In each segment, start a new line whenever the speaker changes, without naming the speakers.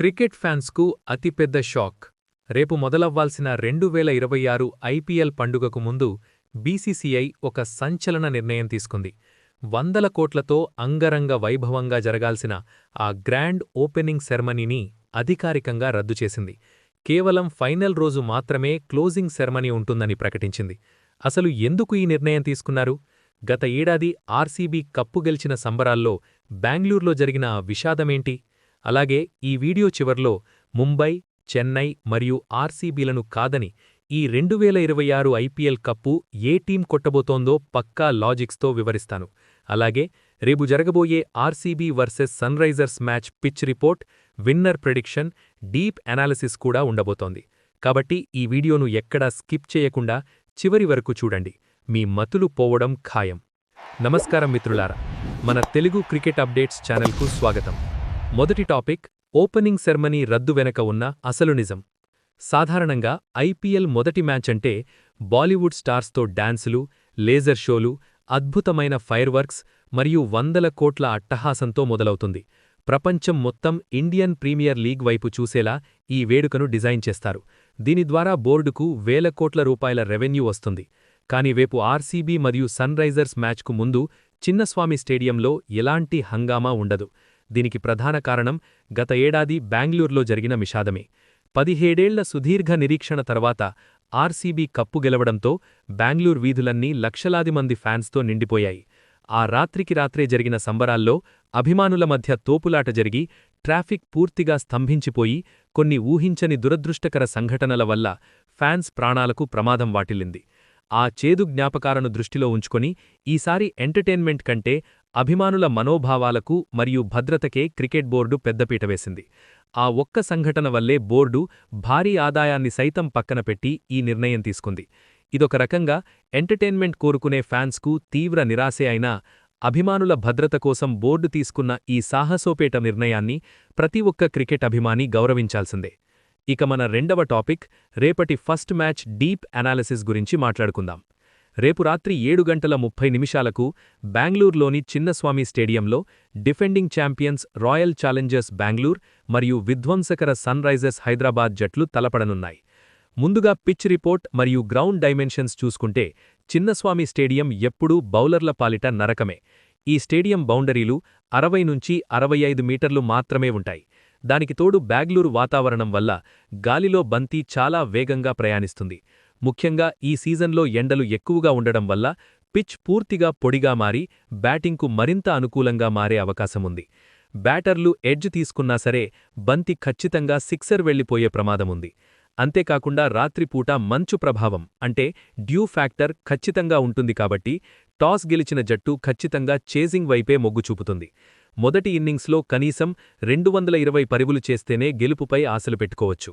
Cricket ఫ్యాన్స్కు అతిపెద్ద shock. రేపు మొదలవ్వాల్సిన 2026 IPL పండుగకు ముందు బీసీసీఐ ఒక సంచలన నిర్ణయం తీసుకుంది. వందల కోట్లతో అంగరంగ వైభవంగా జరగాల్సిన ఆ గ్రాండ్ ఓపెనింగ్ సెరమనీని అధికారికంగా రద్దు చేసింది. కేవలం ఫైనల్ రోజు మాత్రమే క్లోజింగ్ సెరమనీ ఉంటుందని ప్రకటించింది. అసలు ఎందుకు ఈ నిర్ణయం తీసుకున్నారు? గత ఏడాది ఆర్సీబీ కప్పు గెలిచిన సంబరాల్లో బెంగళూరులో జరిగిన ఆ విషాదమేంటి? అలాగే ఈ వీడియో చివర్లో ముంబై, చెన్నై మరియు ఆర్సీబీలను కాదని ఈ 2026 ఐపీఎల్ కప్పు ఏ టీం కొట్టబోతోందో పక్కా లాజిక్స్తో వివరిస్తాను. అలాగే రేపు జరగబోయే RCB versus Sunrisers match pitch report, winner prediction, deep analysis కూడా ఉండబోతోంది. కాబట్టి ఈ వీడియోను ఎక్కడా స్కిప్ చేయకుండా చివరి వరకు చూడండి. మీ మతులు పోవడం ఖాయం. నమస్కారం మిత్రులారా, మన తెలుగు క్రికెట్ అప్డేట్స్ ఛానల్కు స్వాగతం. మొదటి టాపిక్, ఓపెనింగ్ సెరమనీ రద్దు వెనక ఉన్న అసలు నిజం. సాధారణంగా ఐపీఎల్ మొదటి మ్యాచ్ అంటే బాలీవుడ్ స్టార్స్తో డాన్సులు, లేజర్ షోలు, అద్భుతమైన ఫైర్వర్క్స్ మరియు వందల కోట్ల అట్టహాసంతో మొదలవుతుంది. ప్రపంచం మొత్తం ఇండియన్ ప్రీమియర్ లీగ్ వైపు చూసేలా ఈ వేడుకను డిజైన్ చేస్తారు. దీని ద్వారా బోర్డుకు వేల కోట్ల రూపాయల రెవెన్యూ వస్తుంది. కాని రేపు ఆర్సీబీ మరియు సన్రైజర్స్ మ్యాచ్కు ముందు చిన్నస్వామి స్టేడియంలో ఎలాంటి హంగామా ఉండదు. దీనికి ప్రధాన కారణం గత ఏడాది బెంగళూరులో జరిగిన విషాదమే. 17 ఏళ్ల సుదీర్ఘ నిరీక్షణ తర్వాత ఆర్సీబీ కప్పు గెలవడంతో బెంగళూరు వీధులన్నీ లక్షలాది మంది ఫ్యాన్స్తో నిండిపోయాయి. ఆ రాత్రికి రాత్రే జరిగిన సంబరాల్లో అభిమానుల మధ్య తోపులాట జరిగి ట్రాఫిక్ పూర్తిగా స్తంభించిపోయి కొన్ని ఊహించని దురదృష్టకర సంఘటనల వల్ల ఫ్యాన్స్ ప్రాణాలకు ప్రమాదం వాటిల్లింది. ఆ చేదు జ్ఞాపకాలను దృష్టిలో ఉంచుకొని ఈసారి ఎంటర్టైన్మెంట్ కంటే అభిమానుల మనోభావాలకు మరియు భద్రతకే క్రికెట్ బోర్డు పెద్దపీట వేసింది. ఆ ఒక్క సంఘటన వల్లే బోర్డు భారీ ఆదాయాన్ని సైతం పక్కన పెట్టి ఈ నిర్ణయం తీసుకుంది. ఇదొక రకంగా ఎంటర్టైన్మెంట్ కోరుకునే ఫ్యాన్స్కు తీవ్ర నిరాశే అయినా అభిమానుల భద్రత కోసం బోర్డు తీసుకున్న ఈ సాహసోపేట నిర్ణయాన్ని ప్రతి ఒక్క క్రికెట్ అభిమాని గౌరవించాల్సిందే. ఇక మన రెండవ టాపిక్, రేపటి ఫస్ట్ మ్యాచ్ డీప్ అనాలిసిస్ గురించి మాట్లాడుకుందాం. రేపు రాత్రి 7:30 బెంగళూరులోని చిన్నస్వామి స్టేడియంలో defending champions royal Challengers Bengaluru మరియు విధ్వంసకర సన్రైజర్స్ హైదరాబాద్ జట్లు తలపడనున్నాయి. ముందుగా పిచ్ రిపోర్ట్ మరియు గ్రౌండ్ డైమెన్షన్స్ చూసుకుంటే చిన్నస్వామి స్టేడియం ఎప్పుడూ బౌలర్ల పాలిట నరకమే. ఈ స్టేడియం బౌండరీలు 60 నుంచి 65 మీటర్లు మాత్రమే ఉంటాయి. దానికి తోడు బెంగళూరు వాతావరణం వల్ల గాలిలో బంతి చాలా వేగంగా ప్రయాణిస్తుంది. ముఖ్యంగా ఈ సీజన్లో ఎండలు ఎక్కువగా ఉండడం వల్ల పిచ్ పూర్తిగా పొడిగా మారి బ్యాటింగ్కు మరింత అనుకూలంగా మారే అవకాశముంది. బ్యాటర్లు ఎడ్జ్ తీసుకున్నా సరే బంతి ఖచ్చితంగా సిక్సర్ వెళ్లిపోయే ప్రమాదముంది. అంతేకాకుండా రాత్రిపూట మంచు ప్రభావం అంటే డ్యూ ఫ్యాక్టర్ ఖచ్చితంగా ఉంటుంది. కాబట్టి టాస్ గెలిచిన జట్టు ఖచ్చితంగా చేజింగ్ వైపే మొగ్గు చూపుతుంది. మొదటి ఇన్నింగ్స్లో కనీసం 220 పరుగులు చేస్తేనే గెలుపుపై ఆశలు పెట్టుకోవచ్చు.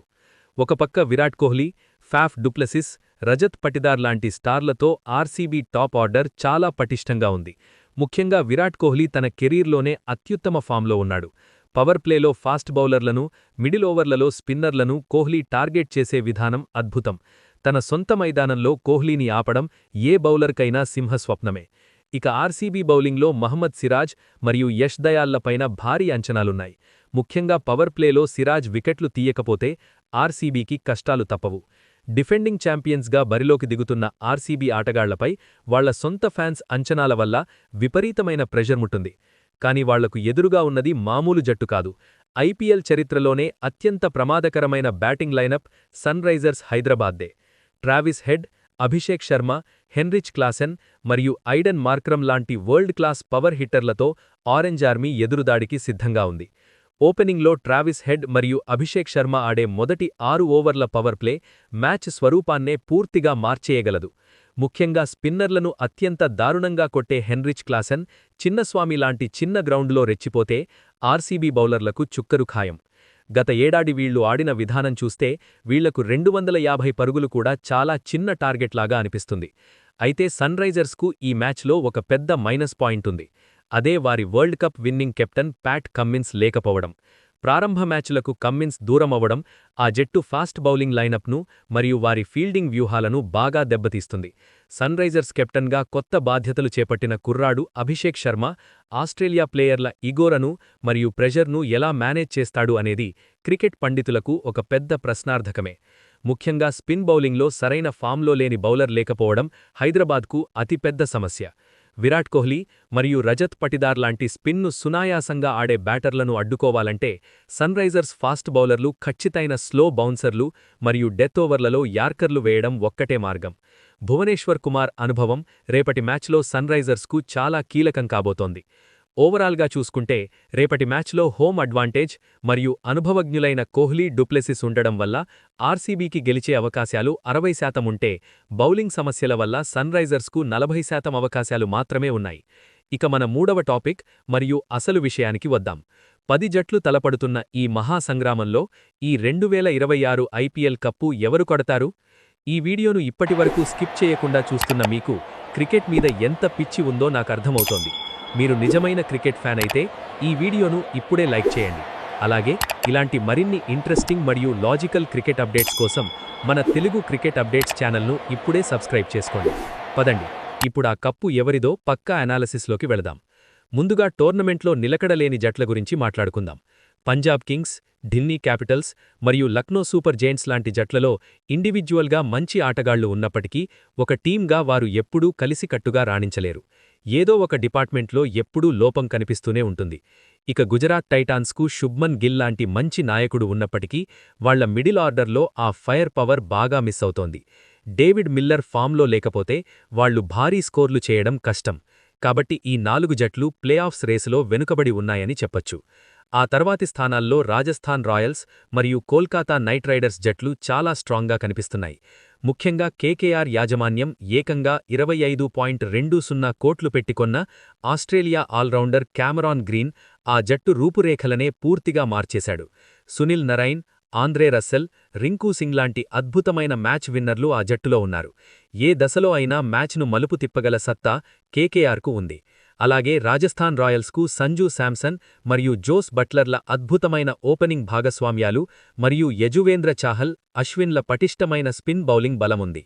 ఒక పక్క విరాట్ కోహ్లీ, ఫాఫ్ డుప్లెసిస్, రజత్ పటిదార్ లాంటి స్టార్లతో ఆర్సీబీ టాప్ ఆర్డర్ చాలా పటిష్టంగా ఉంది. ముఖ్యంగా విరాట్ కోహ్లీ తన కెరీర్లోనే అత్యుత్తమ ఫామ్లో ఉన్నాడు. పవర్ ప్లేలో ఫాస్ట్ బౌలర్లను, మిడిల్ ఓవర్లలో స్పిన్నర్లను కోహ్లీ టార్గెట్ చేసే విధానం అద్భుతం. తన సొంత మైదానంలో కోహ్లీని ఆపడం ఏ బౌలర్కైనా సింహస్వప్నమే. ఇక ఆర్సీబీ బౌలింగ్లో మహ్మద్ సిరాజ్ మరియు యష్ దయాళ్లపైన భారీ అంచనాలున్నాయి. ముఖ్యంగా పవర్ ప్లేలో సిరాజ్ వికెట్లు తీయకపోతే ఆర్సీబీకి కష్టాలు తప్పవు. డిఫెండింగ్ ఛాంపియన్స్గా బరిలోకి దిగుతున్న ఆర్సీబీ ఆటగాళ్లపై వాళ్ల సొంత ఫ్యాన్స్ అంచనాల వల్ల విపరీతమైన ప్రెషర్ ముట్టుంది. కాని వాళ్లకు ఎదురుగా ఉన్నది మామూలు జట్టు కాదు. ఐపీఎల్ చరిత్రలోనే అత్యంత ప్రమాదకరమైన బ్యాటింగ్ లైనప్ సన్రైజర్స్ హైదరాబాద్దే. Travis Head, Abhishek Sharma, Heinrich Klaasen మరియు ఐడెన్ మార్క్రమ్ లాంటి వరల్డ్ క్లాస్ పవర్ హిట్టర్లతో ఆరెంజ్ ఆర్మీ ఎదురుదాడికి సిద్ధంగా ఉంది. ఓపెనింగ్లో ట్రావిస్ హెడ్ మరియు అభిషేక్ శర్మ ఆడే మొదటి 6 ఓవర్ల పవర్ ప్లే మ్యాచ్ స్వరూపాన్నే పూర్తిగా మార్చేయగలదు. ముఖ్యంగా స్పిన్నర్లను అత్యంత దారుణంగా కొట్టే హెన్రిచ్ క్లాసెన్ చిన్నస్వామి లాంటి చిన్న గ్రౌండ్లో రెచ్చిపోతే ఆర్సీబీ బౌలర్లకు చుక్కరు ఖాయం. గత ఏడాది వీళ్లు ఆడిన విధానం చూస్తే వీళ్లకు 250 పరుగులు కూడా చాలా చిన్న టార్గెట్లాగా అనిపిస్తుంది. అయితే సన్రైజర్స్కు ఈ మ్యాచ్లో ఒక పెద్ద మైనస్ పాయింట్ ఉంది. అదే వారి world cup winning captain Pat Cummins లేకపోవడం. ప్రారంభ మ్యాచ్లకు కమ్మిన్స్ దూరమవ్వడం ఆ జట్టు ఫాస్ట్ బౌలింగ్ లైనప్ను మరియు వారి ఫీల్డింగ్ వ్యూహాలను బాగా దెబ్బతీస్తుంది. సన్రైజర్స్ కెప్టెన్గా కొత్త బాధ్యతలు చేపట్టిన కుర్రాడు అభిషేక్ శర్మ ఆస్ట్రేలియా ప్లేయర్ల ఇగోరను మరియు ప్రెషర్ను ఎలా మేనేజ్ చేస్తాడు అనేది క్రికెట్ పండితులకు ఒక పెద్ద ప్రశ్నార్థకమే. ముఖ్యంగా స్పిన్ బౌలింగ్లో సరైన ఫామ్లో లేని బౌలర్ లేకపోవడం హైదరాబాద్కు అతిపెద్ద సమస్య. విరాట్ కోహ్లీ మరియు రజత్ పటిదార్ లాంటి స్పిన్ను సునాయాసంగా ఆడే బ్యాటర్లను అడ్డుకోవాలంటే సన్రైజర్స్ ఫాస్ట్ బౌలర్లు ఖచ్చితైన స్లో బౌన్సర్లు మరియు డెత్ ఓవర్లలో యార్కర్లు వేయడం ఒక్కటే మార్గం. భువనేశ్వర్ కుమార్ అనుభవం రేపటి మ్యాచ్లో సన్రైజర్స్కు చాలా కీలకం కాబోతోంది. ఓవరాల్గా చూసుకుంటే రేపటి మ్యాచ్లో హోమ్ అడ్వాంటేజ్ మరియు అనుభవజ్ఞులైన కోహ్లీ డుప్లెసిస్ ఉండడం వల్ల ఆర్సీబీకి గెలిచే అవకాశాలు 60% ఉంటే బౌలింగ్ సమస్యల వల్ల సన్రైజర్స్కు 40% అవకాశాలు మాత్రమే ఉన్నాయి. ఇక మన మూడవ టాపిక్ మరియు అసలు విషయానికి వద్దాం. 10 జట్లు తలపడుతున్న ఈ మహాసంగ్రామంలో ఈ 2026 ఐపీఎల్ కప్పు ఎవరు కొడతారు? ఈ వీడియోను ఇప్పటివరకు స్కిప్ చేయకుండా చూస్తున్న మీకు క్రికెట్ మీద ఎంత పిచ్చి ఉందో నాకర్థమవుతోంది. మీరు నిజమైన క్రికెట్ ఫ్యాన్ అయితే ఈ వీడియోను ఇప్పుడే లైక్ చేయండి. అలాగే ఇలాంటి మరిన్ని ఇంట్రెస్టింగ్ మరియు లాజికల్ క్రికెట్ అప్డేట్స్ కోసం మన తెలుగు క్రికెట్ అప్డేట్స్ ఛానల్ను ఇప్పుడే సబ్స్క్రైబ్ చేసుకోండి. పదండి, ఇప్పుడు ఆ కప్పు ఎవరిదో పక్కా అనాలిసిస్లోకి వెళదాం. ముందుగా టోర్నమెంట్లో నిలకడలేని జట్ల గురించి మాట్లాడుకుందాం. పంజాబ్ కింగ్స్, ఢిల్లీ క్యాపిటల్స్ మరియు లక్నో సూపర్ జెయింట్స్ లాంటి జట్లలో ఇండివిడ్యువల్గా మంచి ఆటగాళ్లు ఉన్నప్పటికీ ఒక టీంగా వారు ఎప్పుడూ కలిసికట్టుగా రాణించలేరు. ఏదో ఒక డిపార్ట్మెంట్లో ఎప్పుడూ లోపం కనిపిస్తూనే ఉంటుంది. ఇక గుజరాత్ టైటాన్స్కు శుభ్మన్ గిల్ లాంటి మంచి నాయకుడు ఉన్నప్పటికీ వాళ్ల మిడిల్ ఆర్డర్లో ఆ ఫైర్ పవర్ బాగా మిస్ అవుతోంది. డేవిడ్ మిల్లర్ ఫామ్లో లేకపోతే వాళ్లు భారీ స్కోర్లు చేయడం కష్టం. కాబట్టి ఈ 4 జట్లు ప్లేఆఫ్స్ రేసులో వెనుకబడి ఉన్నాయని చెప్పొచ్చు. ఆ తర్వాతి స్థానాల్లో రాజస్థాన్ రాయల్స్ మరియు కోల్కాతా నైట్ రైడర్స్ జట్లు చాలా స్ట్రాంగ్గా కనిపిస్తున్నాయి. ముఖ్యంగా కేకేఆర్ యాజమాన్యం ఏకంగా 25.20 కోట్లు పెట్టికొన్న ఆస్ట్రేలియా ఆల్రౌండర్ క్యామరాన్ గ్రీన్ ఆ జట్టు రూపురేఖలనే పూర్తిగా మార్చేశాడు. సునిల్ నరైన్, ఆంద్రే రస్సెల్, రింకూ సింగ్ లాంటి అద్భుతమైన మ్యాచ్ విన్నర్లు ఆ జట్టులో ఉన్నారు. ఏ దశలో అయినా మ్యాచ్ను మలుపు తిప్పగల సత్తా కేకేఆర్కు ఉంది. అలాగే రాజస్థాన్ రాయల్స్కు సంజూ శాంసన్ మరియు జోస్ బట్లర్ల అద్భుతమైన ఓపెనింగ్ భాగస్వామ్యాలు మరియు యజువేంద్ర చాహల్, అశ్విన్ల పటిష్టమైన స్పిన్ బౌలింగ్ బలముంది.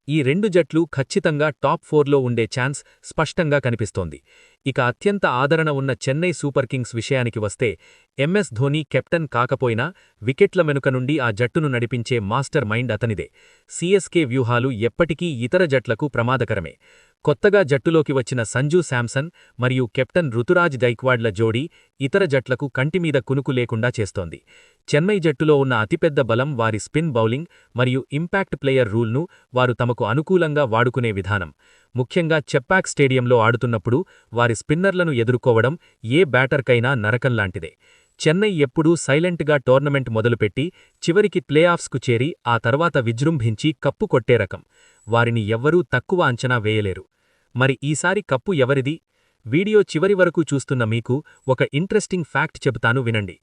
ఈ 2 జట్లు ఖచ్చితంగా టాప్ 4లో ఉండే ఛాన్స్ స్పష్టంగా కనిపిస్తోంది. ఇక అత్యంత ఆదరణ ఉన్న చెన్నై సూపర్ కింగ్స్ విషయానికి వస్తే ఎంఎస్ ధోనీ కెప్టెన్ కాకపోయినా వికెట్ల వెనుక నుండి ఆ జట్టును నడిపించే మాస్టర్ మైండ్ అతనిదే. సీఎస్కే వ్యూహాలు ఎప్పటికీ ఇతర జట్లకు ప్రమాదకరమే. కొత్తగా జట్టులోకి వచ్చిన సంజూ శాంసన్ మరియు కెప్టెన్ రుతురాజ్ గైక్వాడ్ల జోడీ ఇతర జట్లకు కంటిమీద కునుకు లేకుండా చేస్తోంది. చెన్నై జట్టులో ఉన్న అతిపెద్ద బలం వారి స్పిన్ బౌలింగ్ మరియు ఇంపాక్ట్ ప్లేయర్ రూల్ను వారు తమకు అనుకూలంగా వాడుకునే విధానం. ముఖ్యంగా చెపాక్ స్టేడియంలో ఆడుతున్నప్పుడు వారి స్పిన్నర్లను ఎదుర్కోవడం ఏ బ్యాటర్కైనా నరకంలాంటిదే. చెన్నై ఎప్పుడూ సైలెంట్గా టోర్నమెంట్ మొదలుపెట్టి చివరికి ప్లేఆఫ్స్కు చేరి ఆ తర్వాత విజృంభించి కప్పు కొట్టే రకం. వారిని ఎవ్వరూ తక్కువ అంచనా వేయలేరు. మరి ఈసారి కప్పు ఎవరిది? వీడియో చివరి వరకు చూస్తున్న మీకు ఒక ఇంట్రెస్టింగ్ ఫ్యాక్ట్ చెబుతాను వినండి.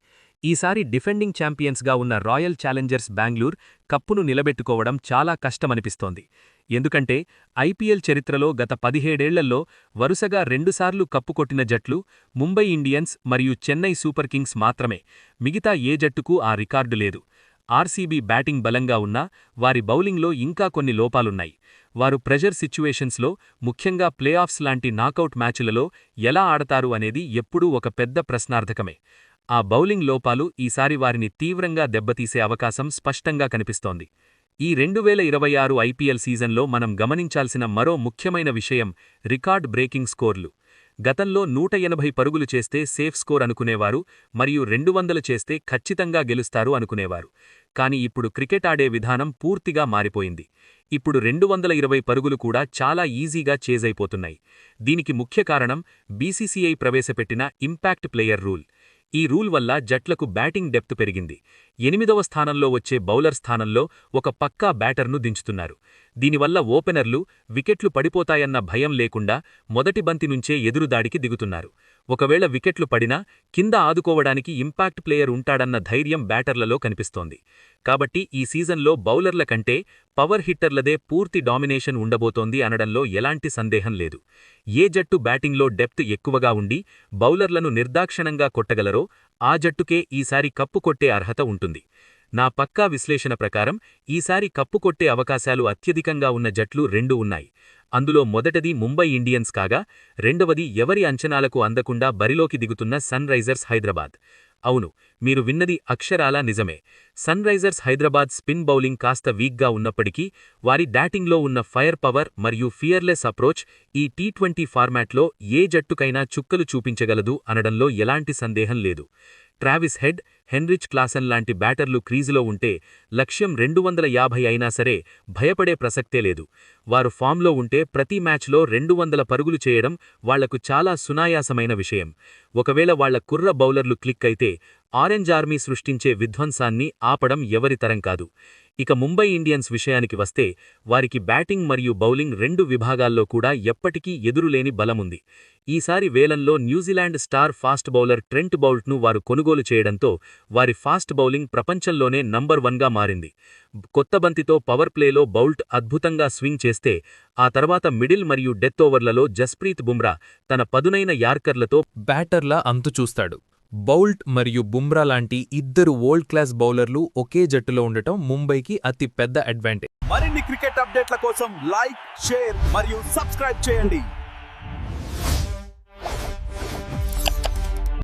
ఈసారి డిఫెండింగ్ ఛాంపియన్స్గా ఉన్న రాయల్ ఛాలెంజర్స్ బెంగళూరు కప్పును నిలబెట్టుకోవడం చాలా కష్టమనిపిస్తోంది. ఎందుకంటే ఐపీఎల్ చరిత్రలో గత 17 ఏళ్లలో వరుసగా 2 సార్లు కప్పు కొట్టిన జట్లు ముంబై ఇండియన్స్ మరియు చెన్నై సూపర్ కింగ్స్ మాత్రమే. మిగతా ఏ జట్టుకు ఆ రికార్డు లేదు. ఆర్సీబీ బ్యాటింగ్ బలంగా ఉన్నా వారి బౌలింగ్లో ఇంకా కొన్ని లోపాలున్నాయి. వారు ప్రెజర్ సిచ్యువేషన్స్లో, ముఖ్యంగా ప్లేఆఫ్స్ లాంటి నాకౌట్ మ్యాచులలో ఎలా ఆడతారు అనేది ఎప్పుడూ ఒక పెద్ద ప్రశ్నార్థకమే. ఆ బౌలింగ్ లోపాలు ఈసారి వారిని తీవ్రంగా దెబ్బతీసే అవకాశం స్పష్టంగా కనిపిస్తోంది. ఈ 2026 ఐపీఎల్ సీజన్లో మనం గమనించాల్సిన మరో ముఖ్యమైన విషయం రికార్డ్ బ్రేకింగ్ స్కోర్లు. గతంలో 180 పరుగులు చేస్తే సేఫ్ స్కోర్ అనుకునేవారు మరియు 200 చేస్తే ఖచ్చితంగా గెలుస్తారు అనుకునేవారు. కానీ ఇప్పుడు క్రికెట్ ఆడే విధానం పూర్తిగా మారిపోయింది. ఇప్పుడు 220 పరుగులు కూడా చాలా ఈజీగా చేజైపోతున్నాయి. దీనికి ముఖ్య కారణం బీసీసీఐ ప్రవేశపెట్టిన ఇంపాక్ట్ ప్లేయర్ రూల్. ఈ రూల్ వల్ల జట్లకు బ్యాటింగ్ డెప్త్ పెరిగింది. 8వ స్థానంలో వచ్చే బౌలర్ స్థానంలో ఒక పక్కా బ్యాటర్ను దించుతున్నారు.
దీనివల్ల ఓపెనర్లు వికెట్లు పడిపోతాయన్న భయం లేకుండా మొదటి బంతి నుంచే ఎదురుదాడికి దిగుతున్నారు. ఒకవేళ వికెట్లు పడినా కింద ఆదుకోవడానికి ఇంపాక్ట్ ప్లేయర్ ఉంటాడన్న ధైర్యం బ్యాటర్లలో కనిపిస్తోంది. కాబట్టి ఈ సీజన్లో బౌలర్ల కంటే పవర్ హిట్టర్లదే పూర్తి డామినేషన్ ఉండబోతోంది అనడంలో ఎలాంటి సందేహం లేదు. ఏ జట్టు బ్యాటింగ్లో డెప్త్ ఎక్కువగా ఉండి బౌలర్లను నిర్దాక్షిణంగా కొట్టగలరో ఆ జట్టుకే ఈసారి కప్పు కొట్టే అర్హత ఉంటుంది. నా పక్కా విశ్లేషణ ప్రకారం ఈసారి కప్పు కొట్టే అవకాశాలు అత్యధికంగా ఉన్న జట్లు 2 ఉన్నాయి. అందులో మొదటది ముంబై ఇండియన్స్ కాగా రెండవది ఎవరి అంచనాలకు అందకుండా బరిలోకి దిగుతున్న సన్ రైజర్స్ హైదరాబాద్. అవును, మీరు విన్నది అక్షరాలా నిజమే. Sunrisers Hyderabad spin bowling కాస్త వీక్గా ఉన్నప్పటికీ వారి బ్యాటింగ్లో ఉన్న ఫైర్ పవర్ మరియు ఫియర్లెస్ అప్రోచ్ ఈ టీ20 ఫార్మాట్లో ఏ జట్టుకైనా చుక్కలు చూపించగలదు అనడంలో ఎలాంటి సందేహం లేదు. ట్రావిస్ హెడ్, హెన్రిచ్ క్లాసన్ లాంటి బ్యాటర్లు క్రీజులో ఉంటే లక్ష్యం 250 అయినా సరే భయపడే ప్రసక్తే లేదు. వారు ఫామ్లో ఉంటే ప్రతి మ్యాచ్లో 200 పరుగులు చేయడం వాళ్లకు చాలా సునాయాసమైన విషయం. ఒకవేళ వాళ్ల కుర్ర బౌలర్లు క్లిక్ అయితే ఆరెంజ్ ఆర్మీ సృష్టించే విధ్వంసాన్ని ఆపడం ఎవరి తరం కాదు. ఇక ముంబై ఇండియన్స్ విషయానికి వస్తే వారికి బ్యాటింగ్ మరియు బౌలింగ్ 2 విభాగాల్లో కూడా ఎప్పటికీ ఎదురులేని బలముంది. ఈసారి వేలంలో New Zealand star fast bowler Trent బౌల్ట్ను వారు కొనుగోలు చేయడంతో వారి ఫాస్ట్ బౌలింగ్ ప్రపంచంలోనే నంబర్ 1గా మారింది. కొత్త బంతితో పవర్ ప్లేలో బౌల్ట్ అద్భుతంగా స్వింగ్ చేస్తే ఆ తర్వాత మిడిల్ మరియు డెత్ ఓవర్లలో జస్ప్రీత్ బుమ్రా తన పదునైన యార్కర్లతో
బ్యాటర్లా అంతు చూస్తాడు. బౌల్ట్ మరియు బుమ్రా లాంటి ఇద్దరు వరల్డ్ క్లాస్ బౌలర్లు ఒకే జట్టులో ఉండటం ముంబైకి అతి పెద్ద అడ్వాంటేజ్.
మరిన్ని క్రికెట్ అప్డేట్ల కోసం లైక్, షేర్ మరియు సబ్స్క్రైబ్ చేయండి.